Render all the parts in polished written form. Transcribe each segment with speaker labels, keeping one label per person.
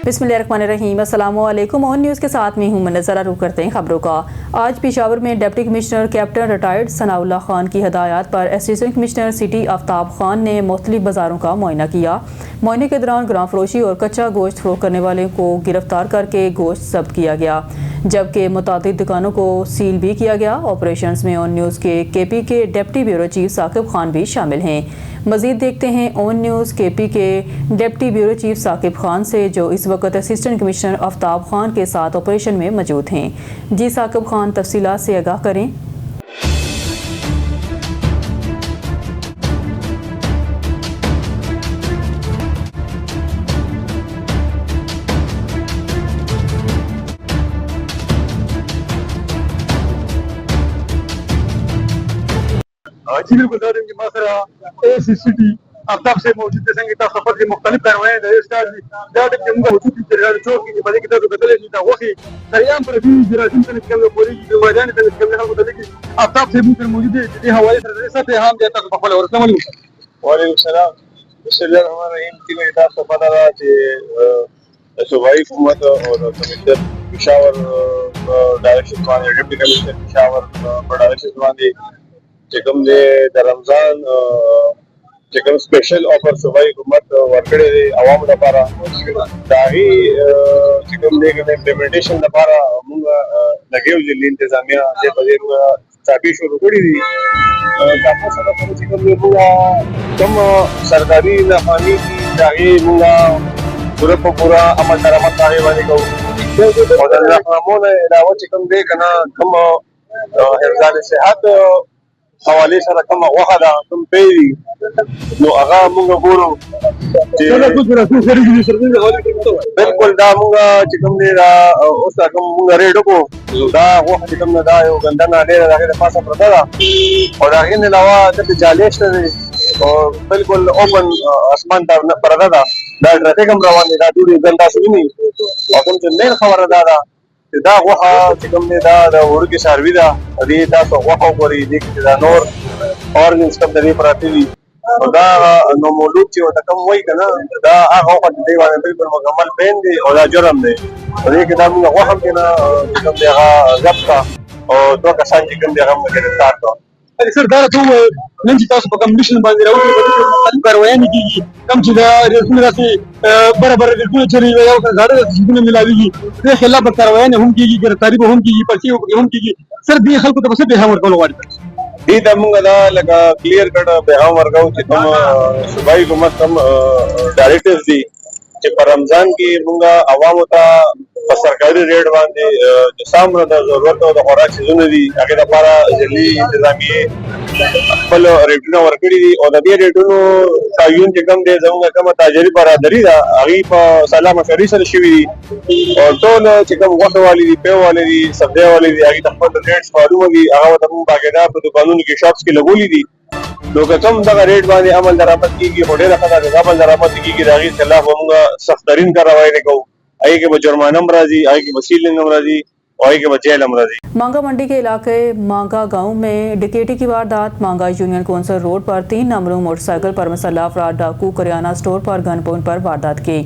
Speaker 1: बिस्मिल्लाहिर्रहमानिर्रहीम। अस्सलामुअलैकुम। On news के साथ में हूँ नज़र रुख करते हैं खबरों का। आज पेशावर में deputy commissioner captain retired Sanaullah Khan की हदायत पर assistant commissioner city Aftab Khan ने मुख्तलिफ बाज़ारों का मुआयना किया। मुआयने के दौरान ग्राम फरोशी और कच्चा गोश्त फरोख्त करने वाले को गिरफ्तार करके गोश्त जब्त किया गया, जबकि मुतादिद दुकानों को सील भी किया गया। ऑपरेशन में ऑन न्यूज़ के केपी के deputy bureau chief Saqib Khan भी शामिल हैं। मज़ीद देखते हैं ऑन न्यूज़ केपी के deputy bureau chief Saqib Khan से, जो इस वक्त असिस्टेंट कमिश्नर आफ्ताब खान के साथ ऑपरेशन में मौजूद हैं। जी साकिब खान, तफसीलात से आगाह करें।
Speaker 2: जी बिल्कुल ACCT आफ्ताब से मौजूद संगीता सफर के मुख्तलिफ कार्रवाई आफ्ताब से मौजूद है हवाले सूबाई हुकूमत और commissioner Peshawar direction deputy commissioner Peshawar direction चिकम दे रमजान चिकम स्पेशल ऑफर सूबाई हुकूमत वर्कड़े अवाम दपारा दाही चिकम दे के इम्प्लीमेंटेशन दपारा मुंगा लगे हुए इंतजामिया जे बजेर चाबी शुरू करी दी काफी सारा पर चिकम दे मुंगा कम सरकारी नफानी की दाही मुंगा पूरा अमल दरामद ताहे वाले को और रहमान इलावा चिकम दे कना कम हिफाजत सेहत हवाले सारा कम वहादा तुम पेरी नो आगा मुंगा गोरो बिल्कुल दा मुंगा चिकम दे दा उस कम मुंगा रेडो को दा वो चिकम दा यो गंदना ले दा के पास प्रदा और आगे ने लावा जब जालेश और बिल्कुल ओपन आसमान दा प्रदा दा ट्रैफिक हम रवान दा दूरी गंदा सुनी और तुम जो नए खबर दादा دا وها چې کوم دی دا ورګي سروي دا دې تاسو وها کوي دې چې دا نور اورګنز کوم دی پراتی دي دا نو مولود چې وته کوم وای کنه دا هغه وخت دی باندې بالکل مکمل بین دی او دا جرم دی دې کې دا موږ وها کنه کوم دی هغه ضبط او دوه کسان چې کوم دی هغه ګرفتار کړ. سر دا ته نن چې تاسو په کوم مشن باندې راوځي په مختلف کاروایي کیږي کم چې دا رسمي راسي برابر رسمي چلی وي او غاړه د څه ملاويږي د خلاف کاروایي نه هم کیږي ګرفتاری به هم کیږي پرچي هم کیږي. سر دې خلکو ته څه به هم ورکول غواړي دې ته موږ دا لکه کلیر کړه به هم ورکاو چې کوم صوبایي حکومت کوم ډایریکټرز دي چې په رمضان کې موږ عوامو ته په سرکاري ریټ باندې د سامره د ضرورت او د خوراک سيزونه دي هغه لپاره ځلې انتظامیه خپل ریټونه ورکړي دي او د دې ریټونو تعین چې کوم دي زموږ کوم تاجري برادري دا هغه په سلام مشورې سره شوي دي او ټول چې کوم غوښه والي دي په والي دي سبزی والي دي هغه خپل ریټ معلومه دي هغه د موږ باقاعده په دکانونو کې شاپس کې لګولې دي نو که کوم دغه ریټ باندې عمل درآمد کیږي هډه راځي د عمل درآمد کیږي دغه خلاف موږ سخت ترین کاروایی وکړو آئی کے جرمانہ مرضی آئی کے وسیل مرضی اور آئی کے جیل مرضی.
Speaker 1: مانگا منڈی کے علاقے مانگا گاؤں میں ڈکیٹی کی واردات. مانگا یونین کونسل روڈ پر 3 نمبروں موٹر سائیکل پر مسلح افراد ڈاکو کریانہ سٹور پر گن پوائنٹ پر واردات کی.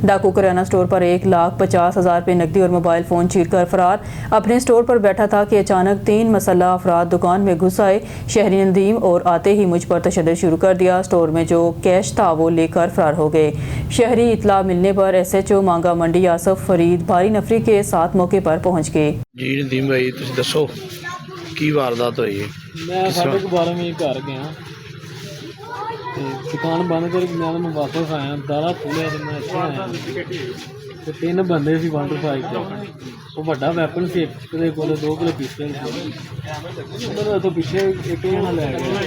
Speaker 1: ڈاکو کریانہ سٹور پر 1,50,000 روپے نقدی اور موبائل فون چیر کر فرار. اپنے سٹور پر بیٹھا تھا کہ اچانک 3 مسلح افراد دکان میں گھس آئے. شہری ندیم اور آتے ہی مجھ پر تشدد شروع کر دیا. سٹور میں جو کیش تھا وہ لے کر فرار ہو گئے. شہری اطلاع ملنے پر SHO مانگا منڈی آصف فرید بھاری نفری کے ساتھ موقع پر پہنچ گئے.
Speaker 3: جی ندیم بھائی تسی دسو کی واردات ہوئی ہے؟
Speaker 4: میں 12:30 بجے گھر گیا دکان بند کر کے میں واپس آیا دالا کھولیا تو میں اتنے آیا تو 3 بندے سی 125 وہ بڑا ویپن سی ایک کو 2 کلو پسٹل تو پیچھے ایک جنا لے گیا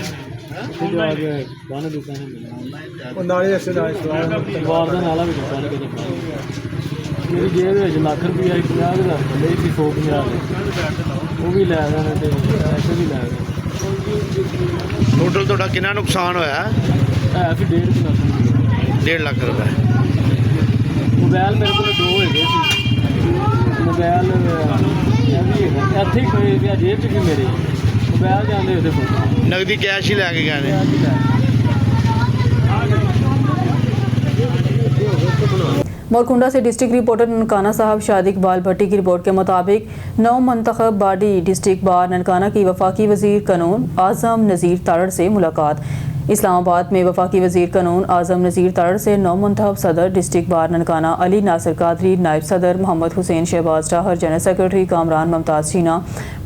Speaker 4: جو آگے بن دکان تلوار کا نالا بھی دکان کے میری جیب لاکھ روپیہ 50,000 بندے سی 150 وہ بھی لے گئے پیسے بھی لے گئے.
Speaker 3: ٹوٹل تھوڑا کنا نقصان ہوا ہے؟ 1.5 لاکھ روپے. موبائل میرے کو 2 ہوئے سی موبائل اتنے ہی جیب چ میرے موبائل جانے وہ نقدی کیش ہی لے کے گئے.
Speaker 1: मोरकुंडा से डिस्ट्रिक्ट रिपोर्टर ननकाना साहब शादी इकबाल भट्टी की रिपोर्ट के मुताबिक 9 मंतखब बॉडी डिस्ट्रिक्ट बार ननकाना की वफाकी वजीर कानून आज़म नज़ीर तारड़ से मुलाकात। इस्लामाबाद में वफाकी वजीर कानून आज़म नज़ीर तारड़ से 9 मंतखब सदर डिस्ट्रिक्ट बार ननकाना अली नासिर कादरी, नायब सदर Mohammad Hussain Shahbaz Tahir, general secretary Kamran Mumtaz Sheena,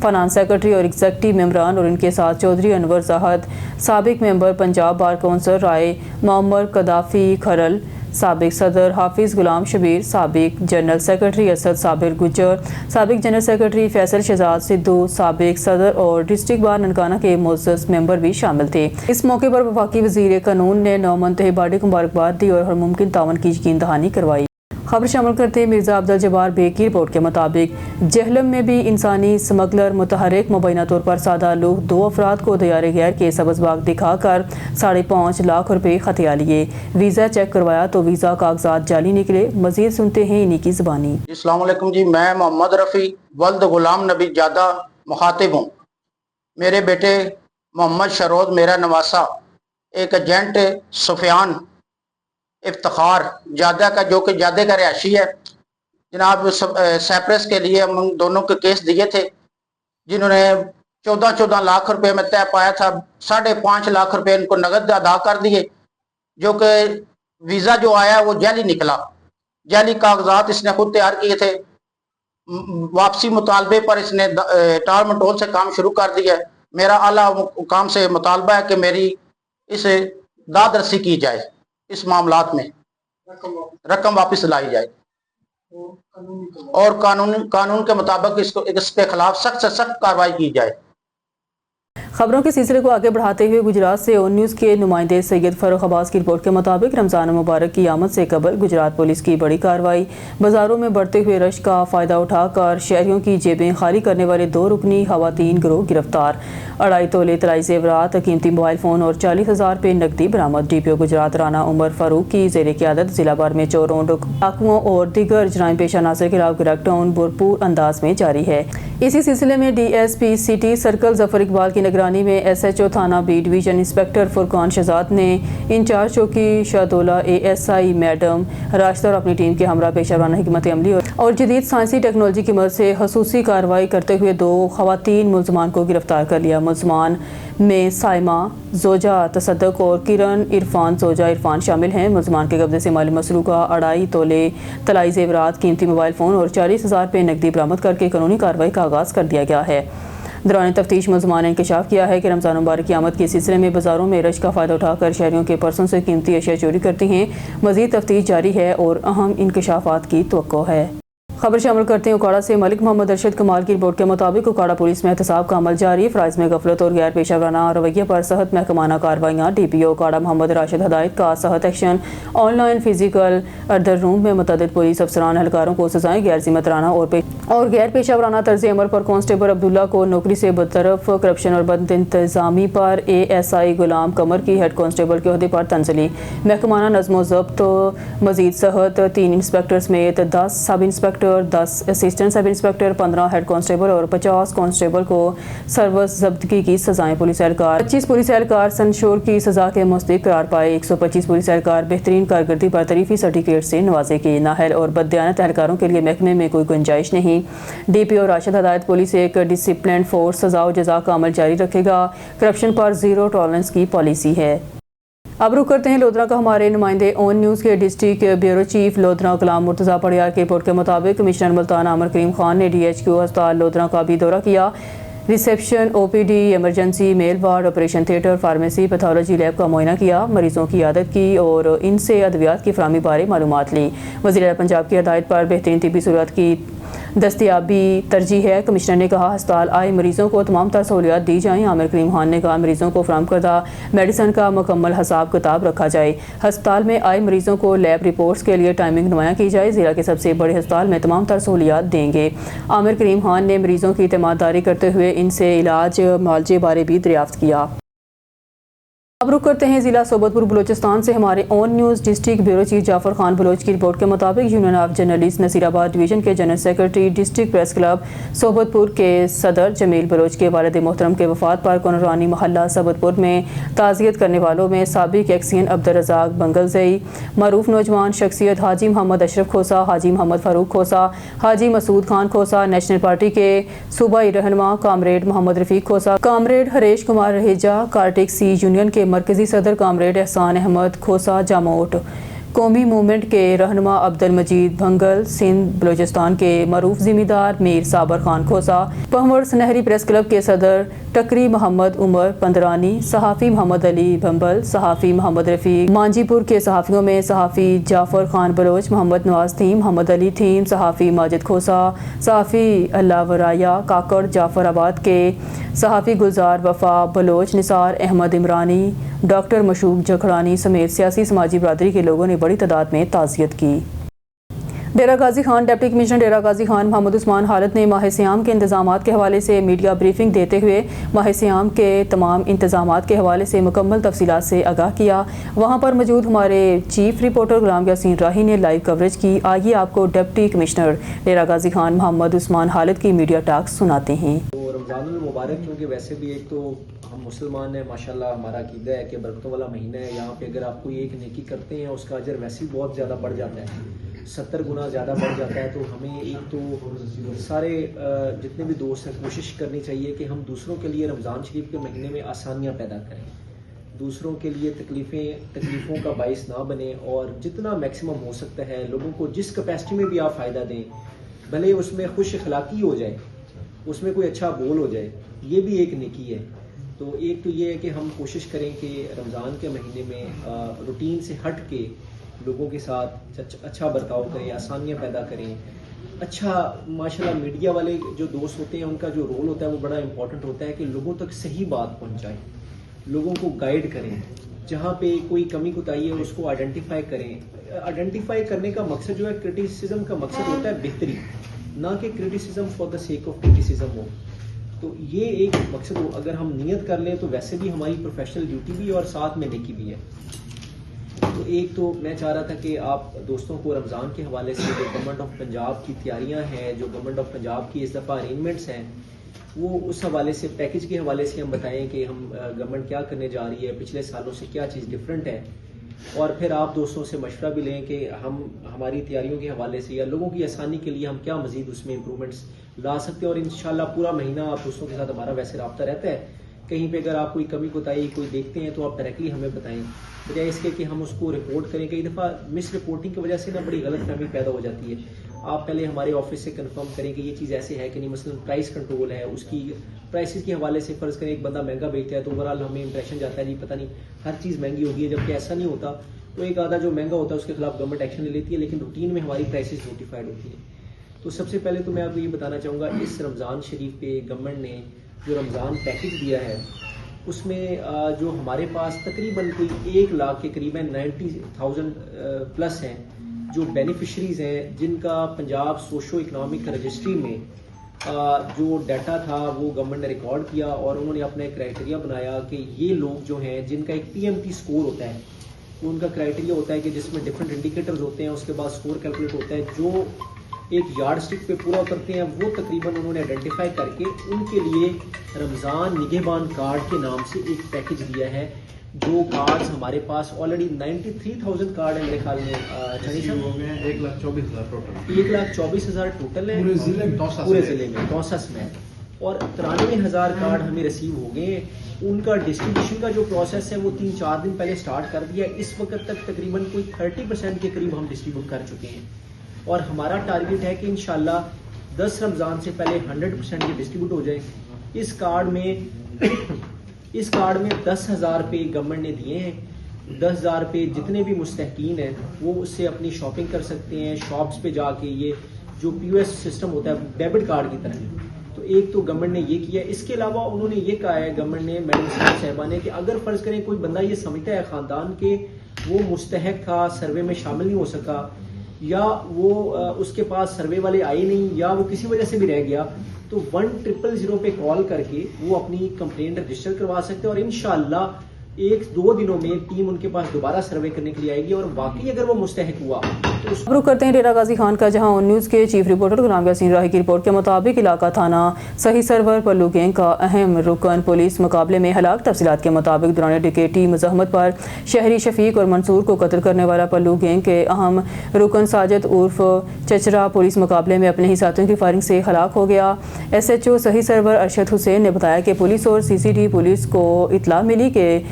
Speaker 1: finance secretary और एग्जेक्टिव मेम्बरान और इनके साथ चौधरी अनवर जाहद, साबिक member Punjab bar council Rai Mohammad Qaddafi Kharal, साबिक सदर हाफिज़ गुलाम शबीर, साबिक जनरल सेक्रेटरी असद साबिर गुज्जर, साबिक जनरल सेक्रेटरी फैसल शहजाद सिद्धू, साबिक सदर और डिस्ट्रिक्ट बार ननकाना के मुअज़्ज़ज़ मेंबर भी शामिल थे। इस मौके पर वफाकी वज़ीर कानून ने 9 मंतखब बॉडी को मुबारकबाद दी और हर मुमकिन तावन की यकीन दहानी करवाई। खबर शामिल करते हैं मिर्ज़ा अब्दुल जब्बार बेग की रिपोर्ट के मुताबिक जहलम में भी इंसानी स्मगलर मुतहरिक मुबैना तौर पर सादा लोग 2 अफराद को दयारे गैर के सब्ज़बाग दिखाकर 5.5 लाख रुपए खतिया लिए। वीज़ा चेक करवाया तो वीज़ा कागजात जाली निकले। मज़ीद सुनते हैं इन्हीं की ज़बानी।
Speaker 5: अस्सलाम वालेकुम जी, मैं मोहम्मद रफ़ी वल्द गुलाम नबी जादा मुखातिब हूँ। मेरे बेटे मोहम्मद शरोद मेरा नवासा एक एजेंट सुफियान इफ्तिखार जादा का, जो कि जादे का रिहायशी है, जनाब सैप्रस के लिए हम दोनों के केस दिए थे, जिन्होंने 14 लाख रुपए में तय पाया था। 5.5 लाख रुपए इनको नगद अदा कर दिए, जो कि वीज़ा जो आया वो जाली निकला। जाली कागजात इसने खुद तैयार किए थे। वापसी मुतालबे पर इसने टाल मटोल से काम शुरू कर दिया। मेरा आला हुकाम से मुतालबा है कि मेरी इस दादरसी की जाए, इस मामलात में रकम वापस लाई जाए और कानून के मुताबिक इसके खिलाफ सख्त से सख्त कार्रवाई की जाए।
Speaker 1: खबरों के सिलसिले को आगे बढ़ाते हुए गुजरात से ऑन न्यूज़ के नुमाइंदे सैयद फरूख अब्बास की रिपोर्ट के मुताबिक रमज़ान मुबारक की आमद से कबल गुजरात पुलिस की बड़ी कार्रवाई। बाजारों में बढ़ते हुए रश का फ़ायदा उठाकर शहरियों की जेबें खाली करने वाले 2 रुकनी खवातीन गिरोह गिरफ्तार। 2.5 तोले तलाई ज़ेवरात, कीमती मोबाइल फ़ोन और 40,000 रुपये नकदी बरामद। DPO गुजरात राना उमर फारूक की ज़ेर क़यादत जिला भर में चोरों, डाकुओं और दीगर जराइम पेशा अनासर के खिलाफ क्रैकडाउन भरपूर अंदाज में जारी है। इसी सिलसिले में DSP city circle Zafar Iqbal की निगरानी में SHO थाना B division inspector Furqan Shahzad ने इंचार्ज चौकी शाहदौला ASI मैडम राशिदा और अपनी टीम के हमरा पेशावराना हिकमत अमली और जदीद साइंसी टेक्नोलॉजी की मदद से खसूसी कार्रवाई करते हुए 2 खवातीन मुलजमान को गिरफ्तार कर लिया। मुलजमान में साइमा जोजा तसद्दुक और किरण इरफान जोजा इरफान शामिल हैं। मुलजमान के कब्जे से माली मसरूका 2.5 तोले तलाई ज़ेवरात, कीमती मोबाइल फ़ोन और 40,000 रुपये नकदी बरामद करके कानूनी कार्रवाई का आगाज़ कर दिया गया है। दौरान तफ्तीश मुलजमान ने इंकशाफ किया है कि रमज़ान मुबारक की आमद के सिलसिले में बाज़ारों में रश का फ़ायदा उठाकर शहरियों के पर्सों से कीमती अशिया चोरी करती हैं। मज़ीद तफ्तीश जारी है और अहम इंकशाफात की तवक्को है। खबर शामिल करते हैं उकाड़ा से। मलिक मोहम्मद अरशद कमाल की रिपोर्ट के मुताबिक उकाड़ा पुलिस में एहतसाब का अमल जारी। फ़राइज़ में गफलत और गैर पेशावराना रवैये पर सख्त महकमाना कार्रवाइयाँ। DPO उकाड़ा मोहम्मद राशिद हदायत का सख्त एक्शन। ऑनलाइन फिजिकल अर्दर रूम में मुतअद्दिद पुलिस अफसरान एहलकारों को सजाएं। गैर जिम्मेदाराना और गैर पेशावराना तर्ज अमल पर कांस्टेबल अब्दुल्ला को नौकरी से बरतरफ। करप्शन और बद इंतजामी पर ASI गुलाम कमर की हेड कांस्टेबल के अहदे पर तंजली। महकमाना नज़्म ज़ब्त मजीद सहत 3 इंस्पेक्टर समेत 10 sub inspector, 10 assistant sub inspector, 15 head constable और 50 कांस्टेबल को सर्वस जब्तगी की सजाएं। पुलिस एहलकार 25 पुलिस एहलकार संशोर की सजा के मुस्तहिक करार पाए। 125 पुलिस एहलकार बेहतरीन कारकर्दगी पर तरीफी सर्टिफिकेट से नवाजे गए। नाहल और बददियानत एहलकारों के लिए महकमे में कोई गुंजाइश नहीं। DPO राशिद हदायत पुलिस एक डिसिप्लिन फोर्स सजा और जजा का अमल जारी रखेगा। करप्शन पर 0 टॉलरेंस की पॉलिसी है। अब रुक करते हैं लोधरा का हमारे नुमाइंदे ऑन न्यूज़ के district bureau chief Lodhran Ghulam Murtaza Padiyar की रिपोर्ट के मुताबिक कमिश्नर मुल्तान आमिर करीम खान ने DHQ अस्पताल लोधरा का भी दौरा किया। Reception, OPD, emergency, male ward, operation theatre, pharmacy, pathology lab का मुआयना किया। मरीजों की आदत की और इनसे अद्वियात की फराहमी बारे मालूमात ली। वज़ीर पंजाब की हदायत पर बेहतरीन तिब्बी सहूलियात की दस्तियाबी तरजीह है। कमिश्नर ने कहा अस्पताल आए मरीजों को तमाम तर सहूलियात दी जाएँ। आमिर करीम खान ने कहा मरीजों को फराहम करदा मेडिसन का मुकम्मल हिसाब किताब रखा जाए। अस्पताल में आए मरीजों को लैब रिपोर्ट्स के लिए टाइमिंग नुमाया की जाए। ज़िला के सबसे बड़े अस्पताल में तमाम तर सहूलियात देंगे। आमिर करीम खान ने मरीजों की तमादारी करते हुए इनसे इलाज मुआवजे बारे भी दरियाफ्त किया। अब रुक करते हैं जिला सोबतपुर बलूचिस्तान से हमारे on news district bureau chief Jafar Khan Baloch की रिपोर्ट के मुताबिक union of journalist Nasirabad division के general secretary district press club Sohbatpur के सदर जमील बलोच के वालिद मोहतरम के वफात पर कुनरानी मोहल्ला सोबतपुर में ताज़ियत करने वालों में साबिक एक्सियन अब्दुल रज़ाक बंगलज़ई, मरूफ नौजवान शख्सियत हाजी मोहम्मद अशरफ खोसा, हाजी मोहम्मद फ़ारूक खोसा, हाजी मसूद खान खोसा, नेशनल पार्टी के सूबाई रहनुमा कामरेड मोहम्मद रफ़ीक खोसा, कामरेड हरेश कुमार रहेजा, कार्टिक सी यूनियन के मरकजी सदर कामरेड एहसान अहमद खोसा जामोट, कौमी मूवमेंट के रहनुमा अब्दुल मजीद भंगल, सिंध बलूचिस्तान के मरूफ ज़िम्मेदार मीर साबर खान खोसा, पहमर सुनहरी प्रेस क्लब के सदर टकरी मोहम्मद उमर पंदरानी, सहाफ़ी मोहम्मद अली भंबल, सहाफ़ी मोहम्मद रफ़ीक, मांझीपुर के सहाफ़ियों में सहाफ़ी जाफ़र खान बलोच, मोहम्मद नवाज थीम, मोहम्मद अली थीम, सहाफ़ी माजिद खोसा, सहाफ़ी अल्लाह वराया, काकड़ जाफ़राबाद के सहाफ़ी गुलजार वफ़ा बलोच, निसार अहमद इमरानी, डॉक्टर मशूक जखड़ानी समेत सियासी समाजी बरादरी के लोगों ने बड़ी तादाद में ताज़ियत की। डेरा गाजी खान डिप्टी कमिश्नर डेरा गाजी खान मोहम्मद उस्मान हालत ने माह सियाम के इंतजामात के हवाले से मीडिया ब्रीफिंग देते हुए माह सियाम के तमाम इंतजामात के हवाले से मुकम्मल तफसीलात से आगाह किया। वहाँ पर मौजूद हमारे चीफ रिपोर्टर गुलाम यासीन राही ने लाइव कवरेज की। आइए आपको डिप्टी कमिश्नर डेरा गाजी खान मोहम्मद उस्मान हालत की मीडिया टॉक सुनाते हैं।
Speaker 6: तो रमज़ानुल मुबारक, क्योंकि वैसे भी एक तो हम मुसलमान हैं, माशाल्लाह हमारा अकीदा है कि बरकतों वाला महीना है। यहाँ पे अगर आप कोई एक नेकी करते हैं उसका अजर वैसे ही बहुत ज़्यादा बढ़ जाता है, 70 गुना ज़्यादा बढ़ जाता है। तो हमें एक तो सारे जितने भी दोस्त हैं कोशिश करनी चाहिए कि हम दूसरों के लिए रमज़ान शरीफ के महीने में आसानियाँ पैदा करें, दूसरों के लिए तकलीफ़ों का बाइस ना बने और जितना मैक्सिमम हो सकता है लोगों को जिस कैपेसिटी में भी आप फ़ायदा दें, भले उसमें खुश अखलाकी हो जाए, उसमें कोई अच्छा बोल हो जाए, ये भी एक नेकी है। तो एक तो ये है कि हम कोशिश करें कि रमज़ान के महीने में रूटीन से हट के लोगों के साथ अच्छा बर्ताव करें, आसानियाँ पैदा करें। अच्छा माशाल्लाह मीडिया वाले जो दोस्त होते हैं उनका जो रोल होता है वो बड़ा इंपॉर्टेंट होता है कि लोगों तक सही बात पहुँचाएँ, लोगों को गाइड करें, जहाँ पे कोई कमी कोताही है उसको आइडेंटिफाई करें। आइडेंटिफाई करने का मकसद जो है, क्रिटिसिज्म का मकसद होता है बेहतरी, ना कि criticism for the sake of criticism हो। तो ये एक मकसद हो, अगर हम नियत कर लें तो वैसे भी हमारी प्रोफेशनल ड्यूटी भी और साथ में नेकी भी है। तो एक तो मैं चाह रहा था कि आप दोस्तों को रमज़ान के हवाले से जो गवर्नमेंट ऑफ पंजाब की तैयारियां हैं, जो गवर्नमेंट ऑफ पंजाब की इस दफ़ा अरेंजमेंट्स हैं, वो उस हवाले से पैकेज के हवाले से हम बताएं कि हम गवर्नमेंट क्या करने जा रही है, पिछले सालों से क्या चीज़ डिफरेंट है, और फिर आप दोस्तों से मशवरा भी लें कि हम हमारी तैयारियों के हवाले से या लोगों की आसानी के लिए हम क्या मजीद उसमें इम्प्रूवमेंट्स ला सकते हैं। और इंशाल्लाह पूरा महीना आप दोस्तों के साथ हमारा वैसे रब्ता रहता है। कहीं पे अगर आप कोई कमी कोताही कोई देखते हैं तो आप डायरेक्टली हमें बताएं, बजाय इसके कि हम उसको रिपोर्ट करें। कई दफ़ा मिस रिपोर्टिंग की वजह से ना बड़ी गलतफहमी पैदा हो जाती है। आप पहले हमारे ऑफिस से कंफर्म करें कि ये चीज़ ऐसे है कि नहीं। मसलन प्राइस कंट्रोल है, उसकी प्राइसेस के हवाले से फ़र्ज़ करें एक बंदा महंगा बेचता है तो ओवरऑल हमें इंप्रेशन जाता है जी पता नहीं हर चीज़ महंगी होगी है, जबकि ऐसा नहीं होता। तो एक आधा जो महंगा होता है उसके खिलाफ गवर्नमेंट एक्शन ले लेती है, लेकिन रूटीन में हमारी प्राइसेस नोटिफाइड होती हैं। तो सबसे पहले तो मैं आपको ये बताना चाहूँगा, इस रमज़ान शरीफ पे गवर्नमेंट ने जो रमज़ान पैकेज दिया है उसमें जो हमारे पास तकरीबन कोई 1 लाख के करीबन 90,000 प्लस हैं जो बेनिफिशरीज हैं, जिनका पंजाब सोशो इकनॉमिक रजिस्ट्री में जो डाटा था वो गवर्नमेंट ने रिकॉर्ड किया और उन्होंने अपना एक क्राइटेरिया बनाया कि ये लोग जो हैं जिनका एक PMT स्कोर होता है, तो उनका क्राइटेरिया होता है कि जिसमें डिफरेंट इंडिकेटर्स होते हैं, उसके बाद स्कोर कैलकुलेट होता है, जो एक यार्ड स्टिक पे पूरा उतरते हैं, वो तकरीबन उन्होंने आइडेंटिफाई करके उनके लिए रमज़ान निगहबान कार्ड के नाम से एक पैकेज दिया है। जो कार्ड्स हमारे पास ऑलरेडी 93,000 कार्ड है मेरे ख्याल में,
Speaker 7: 1,24,000 टोटल,
Speaker 6: 1,24,000 टोटल है
Speaker 7: पूरे जिले में,
Speaker 6: दौसा में, और 93,000 कार्ड हमें रिसीव हो गए। उनका डिस्ट्रीब्यूशन का जो प्रोसेस है वो 3-4 दिन पहले स्टार्ट कर दिया। इस वक्त तक तकरीबन कोई 30% के करीब हम डिस्ट्रीब्यूट कर चुके हैं और हमारा टारगेट है कि इंशाल्लाह 10 रमज़ान से पहले 100% ये डिस्ट्रीब्यूट हो जाए। इस कार्ड में 10,000 रुपये गवर्नमेंट ने दिए हैं। 10,000 रुपये जितने भी मुस्तहकीन हैं वो उससे अपनी शॉपिंग कर सकते हैं शॉप्स पे जाके। ये जो POS सिस्टम होता है डेबिट कार्ड की तरह, तो एक तो गवर्नमेंट ने ये किया। इसके अलावा उन्होंने ये कहा है गवर्नमेंट ने, मैडम साहबा ने, कि अगर फ़र्ज़ करें कोई बंदा ये समझता है ख़ानदान के वो मुस्तहक था, सर्वे में शामिल नहीं हो सका, या वो उसके पास सर्वे वाले आए नहीं, या वो किसी वजह से भी रह गया, तो 1,000 पे कॉल करके वो अपनी कंप्लेंट रजिस्टर करवा सकते हैं और इंशाअल्लाह 1-2 दिनों में टीम उनके पास दोबारा सर्वे करने के लिए आएगी और वाकई अगर वो मुस्तहक हुआ तो उस
Speaker 1: रुख करते हैं डेरा गाजी खान का, जहां ऑन न्यूज़ के चीफ रिपोर्टर गुलाम यासीन राही की रिपोर्ट के मुताबिक इलाका थाना सही सरवर पल्लू गैंग का अहम रुकन पुलिस मुकाबले में हलाक। तफसीलात के मुताबिक दौरान डिकेटी मजहमत पर शहरी शफीक और मंसूर को कत्ल करने वाला पल्लू गैंग के अहम रुकन साजिद उर्फ चचरा पुलिस मुकाबले में अपने ही साथियों की फायरिंग से हलाक हो गया। SHO सही सरवर अरशद हुसैन ने बताया कि पुलिस और CCD पुलिस को इतला मिली कि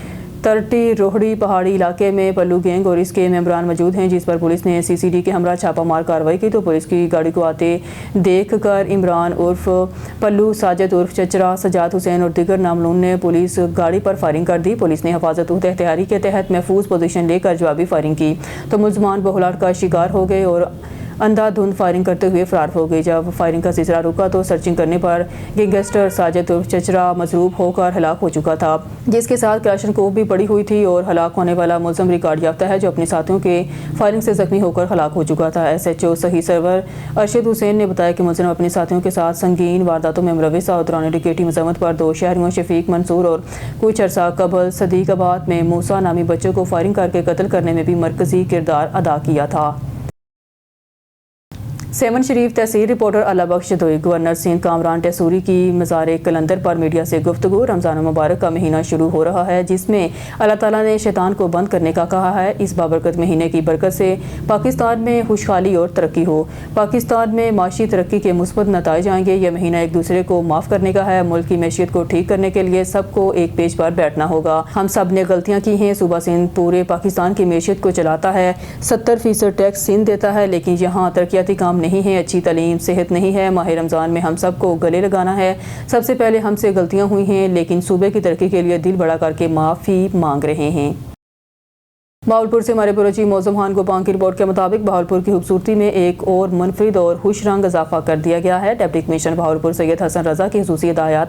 Speaker 1: तरटी रोहड़ी पहाड़ी इलाके में पल्लू गैंग और इसके मेंबरान मौजूद हैं, जिस पर पुलिस ने CCD के हमरा छापामार कार्रवाई की तो पुलिस की गाड़ी को आते देख कर इमरान उर्फ पल्लू, साजिद उर्फ चचरा, सजाद हुसैन और दिगर नामलून ने पुलिस गाड़ी पर फायरिंग कर दी। पुलिस ने हिफाजत एहतियारी के तहत महफूज पोजीशन लेकर जवाबी फायरिंग की तो मुलजमान बहुलाट का शिकार हो गए और अंधाधुंध फायरिंग करते हुए फरार हो गई। जब फायरिंग का सिलसिला रुका तो सर्चिंग करने पर गैंगस्टर साजिद उर्फ चचरा मजरूब होकर हलाक हो चुका था, जिसके साथ क्लाशनकोव भी पड़ी हुई थी और हलाक होने वाला मुलजम रिकॉर्ड याफ्ता है जो अपने साथियों के फायरिंग से जख्मी होकर हलाक हो चुका था। SHO सही सरवर अरशद हुसैन ने बताया कि मुलजिम अपने साथियों के साथ संगीन वारदातों में मुलविस और दौरान डिकेटी मजम्मत पर 2 शहरियों शफीक, मंसूर और कुछ अरसा कबल सदीकाबाद में मूसा नामी बच्चों को फायरिंग करके कत्ल करने में भी मरकजी किरदार अदा किया था। सेवन शरीफ तहसील रिपोर्टर अल्लाह बख्श दोई गवर्नर सिंह कामरान टेसूरी की मज़ार कलंदर पर मीडिया से गुफ्तगू। रमज़ान मुबारक का महीना शुरू हो रहा है जिसमें अल्लाह ताला ने शैतान को बंद करने का कहा है। इस बाबरकत महीने की बरकत से पाकिस्तान में खुशहाली और तरक्की हो, पाकिस्तान में माशी तरक्की के मुस्बत नताइज आएंगे। यह महीना एक दूसरे को माफ़ करने का है। मुल्क की मैशियत को ठीक करने के लिए सबको एक पेज पर बैठना होगा। हम सब ने गलतियाँ की हैं। सूबा सिंध पूरे पाकिस्तान की मैशियत को चलाता है। 70% टैक्स सिंध देता है, लेकिन यहाँ तरक्याती काम नहीं है, अच्छी तालीम, सेहत नहीं है। माह रमज़ान में हम सबको गले लगाना है। सबसे पहले हमसे गलतियां हुई हैं, लेकिन सूबे की तरक्की के लिए दिल बड़ा करके माफ़ी मांग रहे हैं। बहावलपुर से हमारे बुरुची मौज़म खान गोपांग की रिपोर्ट के मुताबिक बहावलपुर की खूबसूरती में एक और मुनफरिद और खुश रंग इजाफा कर दिया गया है। डिप्टी कमिश्नर बहावलपुर सैयद हसन रज़ा की खुसूसी हिदायत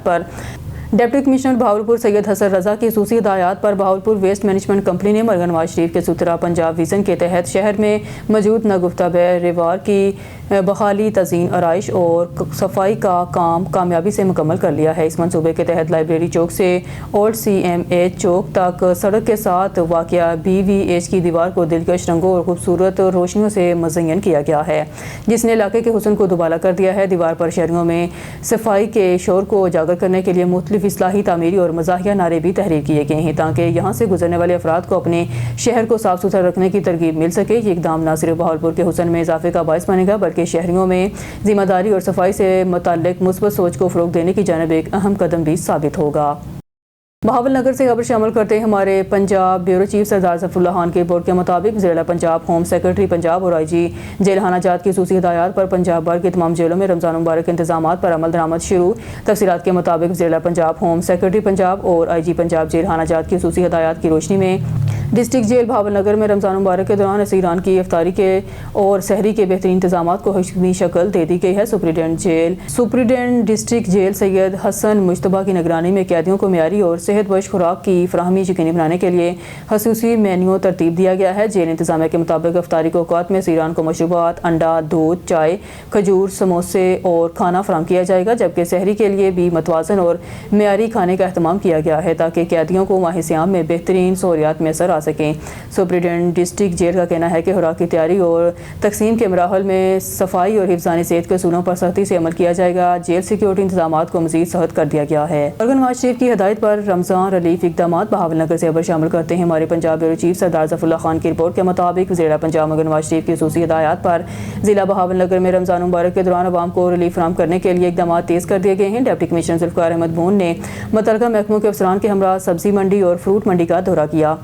Speaker 1: पर बहावलपुर वेस्ट मैनेजमेंट कंपनी ने मरगन नवाज शरीफ के सुतरा पंजाब विजन के तहत शहर में मौजूद नगुफ्ता रिवार की बहाली, तज़ीन, आराइश और सफाई का काम कामयाबी से मुकम्मल कर लिया है। इस मनसूबे के तहत लाइब्रेरी चौक से ओल्ड CMH चौक तक सड़क के साथ वाक़या BVH की दीवार को दिलकश रंगों और खूबसूरत रोशनियों से मुज़य्यन किया गया है, जिसने इलाके के हुस्न को दुबाला कर दिया है। दीवार पर शहरियों में सफाई के शोर को उजागर करने के लिए मुख्तलिफ इस्लाही, तामीरी और मज़ाहिया नारे भी तहरीर किए गए हैं ताकि यहाँ से गुजरने वाले अफराद को अपने शहर को साफ सुथरा रखने की तरगीब मिल सके। ये इकदाम न सिर्फ बहावलपुर के हुस्न में इजाफे का बायस बनेगा बल्कि शहरियों में जिम्मेदारी और सफाई से मुताल्लिक मुस्बत सोच को फ़रोग़ देने की जानिब एक अहम कदम भी साबित होगा। बहावल नगर से खबर शामिल करते हैं हमारे पंजाब ब्यूरो चीफ सरदार सफरुल्लाह खान की रिपोर्ट के मुताबिक ज़िला पंजाब, होम सेक्रेटरी पंजाब और IG जेलखाना जात की खुसूसी हिदायत पर पंजाब भर की तमाम जेलों में रमज़ान मुबारक के इंतजाम पर अमल दरामद शुरू। तफसीलात के मुताबिक ज़िला पंजाब, होम सेक्रेटरी पंजाब और IG पंजाब जेलखाना जात की खुसूसी हिदायत की रोशनी में डिस्ट्रिक्ट जेल बहावल नगर में रमज़ान मुबारक के दौरान असीरान की इफ्तारी के और सहरी के बेहतरीन इंतजाम को हकीमी शक्ल दे दी गई है। Superintendent district jail Syed Hassan Mujtaba की निगरानी में कैदियों को मियारी और सेहत बख्श खुराक की फराहमी यकीनी बनाने के लिए खसूसी मेन्यू तरतीब दिया गया है। जेल इंतजामिया के मुताबिक इफ्तारी के औकात में असीरान को मशरूबात, अंडा, दूध, चाय, खजूर, समोसे और खाना फराहम किया जाएगा, जबकि सहरी के लिए भी मतवाज़न और मियारी खाने का अहतमाम किया गया है ताकि कैदियों को माह सियाम में बेहतरीन सहूलियात मैसर आ सकें। सुप्रिटेंडेंट डिस्ट्रिक्ट जेल का कहना है कि खुराक की तैयारी और तकसीम के मराहल में सफाई और हिफ्ज़ानी सेहत के असूलों पर सख्ती से अमल किया जाएगा। जेल सिक्योरिटी इंतजाम को मज़ीद सख्त कर दिया गया है। मरगन नवाज शरीफ की हिदायत पर रमज़ान रिलीफ इक़दाम बहावल नगर से खबर शामिल करते हैं हमारे पंजाब ब्यूरो चीफ सरदार सफरुल्लाह खान की रिपोर्ट के मुताबिक ज़िला पंजाब मरगन नवाज शरीफ की खुसूसी हिदायत पर ज़िला बहावल नगर में रमज़ान मुबारक के दौरान आवाम को रिलीफ फराहम करने के लिए इक़दाम तेज़ कर दिए गए हैं। डिप्टी कमिश्नर ज़ुल्फ़िकार अहमद बून ने मुतल्लिक़ा महकमों के अफसरान के हमरा सब्ज़ी मंडी और फ्रूट मंडी का दौरा किया,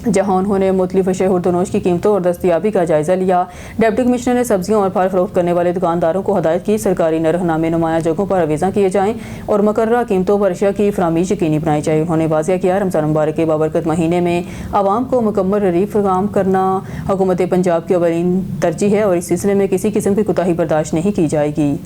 Speaker 1: जहां उन्होंने मुख्तलिफ शहरदनोश की कीमतों और दस्तयाबी का जायज़ा लिया। डिप्टी कमिश्नर ने सब्जियों और फल फरोख्त करने वाले दुकानदारों को हदायत की सरकारी नरखनामे नुमाया जगहों पर अवेज़ा किए जाएँ और मुकर्ररा कीमतों पर अशिया की फराहमी यकीनी बनाई जाए। उन्होंने वाज़िया किया रमज़ान मुबारक के बाबरकत महीने में आवाम को मुकम्मल रिलीफ फराहम करना हुकूमत पंजाब की अवलीन तरजीह है और इस सिलसिले में किसी किस्म की कोताही बर्दाश्त नहीं की जाएगी।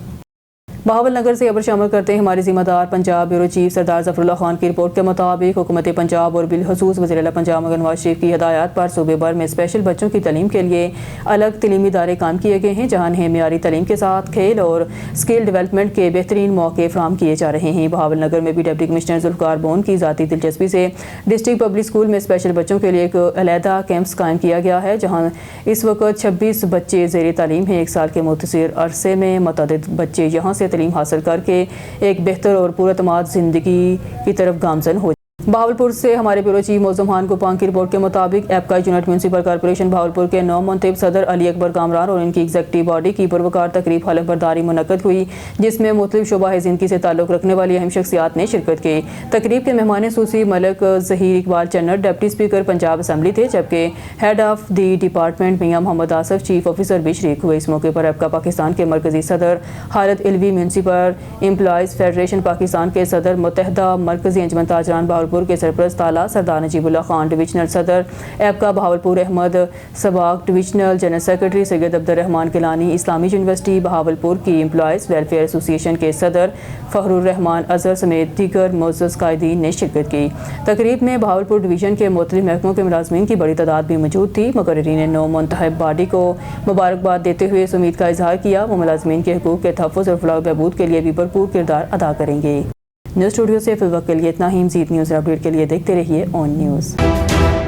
Speaker 1: बहावल नगर से खबर शामिल करते हैं हमारे जिम्मेदार पंजाब ब्यूरो चीफ सरदार ज़फ़रुल्लाह खान की रिपोर्ट के मुताबिक हुकूमत पंजाब और बिलखसूस वज़ीर-ए-आला पंजाब मगर नवाज शरीफ की हदायत पर सूबे भर में स्पेशल बच्चों की तालीम के लिए अलग तलीमी इदारे काम किए गए हैं, जहाँ इन्हें मियारी तालीम के साथ खेल और स्किल डेवलपमेंट के बेहतरीन मौके फराहम किए जा रहे हैं। बहावल नगर में भी डिप्टी कमिश्नर ज़ुल्फ़िकार बोन की ज़ाती दिलचस्पी से डिस्ट्रिक्ट पब्लिक स्कूल में स्पेशल बच्चों के लिए एक अलहदा कैंप्स कायम किया गया है, जहाँ इस वक्त 26 बच्चे ज़ेर तालीम हैं। 1 साल के मुख्तसर अरसे में मुतअद्दिद बच्चे यहाँ से तालीम हासिल करके एक बेहतर और पुरअतमाद ज़िंदगी की तरफ गामज़न हो। बहावलपुर से हमारे ब्यूरो चीफ मौज़ूम खान कुपांग की रिपोर्ट के मुताबिक एपका यूनिट म्यूनसिपल कॉर्पोरेशन बहावलपुर के नौ मुंतब सदर अली अकबर कामरान और इनकी एग्जेक्टिव बॉडी की पुरवकार तकरीब हलफ बरदारी मुनक्कद हुई, जिसमें मुख्तलिफ शोबा ज़िंदगी से ताल्लुक़ रखने वाली अहम शख्सियात ने शिरकत की। तकरीब के मेहमान सूसी Malik Zaheer Iqbal Channar deputy speaker Punjab assembly थे, जबकि head of the department Mian Muhammad Asif chief officer भी शरीक हुए। इस मौके पर एपका पाकिस्तान के मरकजी सदर Khalid Alvi, municipal employees federation Pakistan के सदर, मुत्तहदा मरकजी अंजमन ताजरान बहावलपुर के सरपरस्त ताला सरदार नजीबुल्लाह खान, डिविजनल सदर APCA Bahawalpur Ahmad Sabak, divisional general secretary Syed Abdurrahman Gilani, Islami university Bahawalpur की एम्प्लॉयज़ वेलफेयर एसोसिएशन के सदर फ़खरुर रहमान अज़हर समेत दीगर मुअज़्ज़ज़ कायदीन ने शिरकत की। तकरीब में बहावलपुर डिवीज़न के मुख्तलिफ महकमों के मुलाज़मीन की बड़ी तादाद भी मौजूद थी। मुकर्रिरीन ने मुंतखब बॉडी को मुबारकबाद देते हुए इस उम्मीद का इजहार किया वो मुलाज़मीन के हुकूक़ के तहफ़्फ़ुज़ और फलाह बहबूद के लिए भी भरपूर किरदार अदा करेंगे। न्यूज़ स्टूडियो से फिल वक्त के लिए इतना ही। मज़ीद न्यूज़ अपडेट के लिए देखते रहिए ऑन न्यूज़।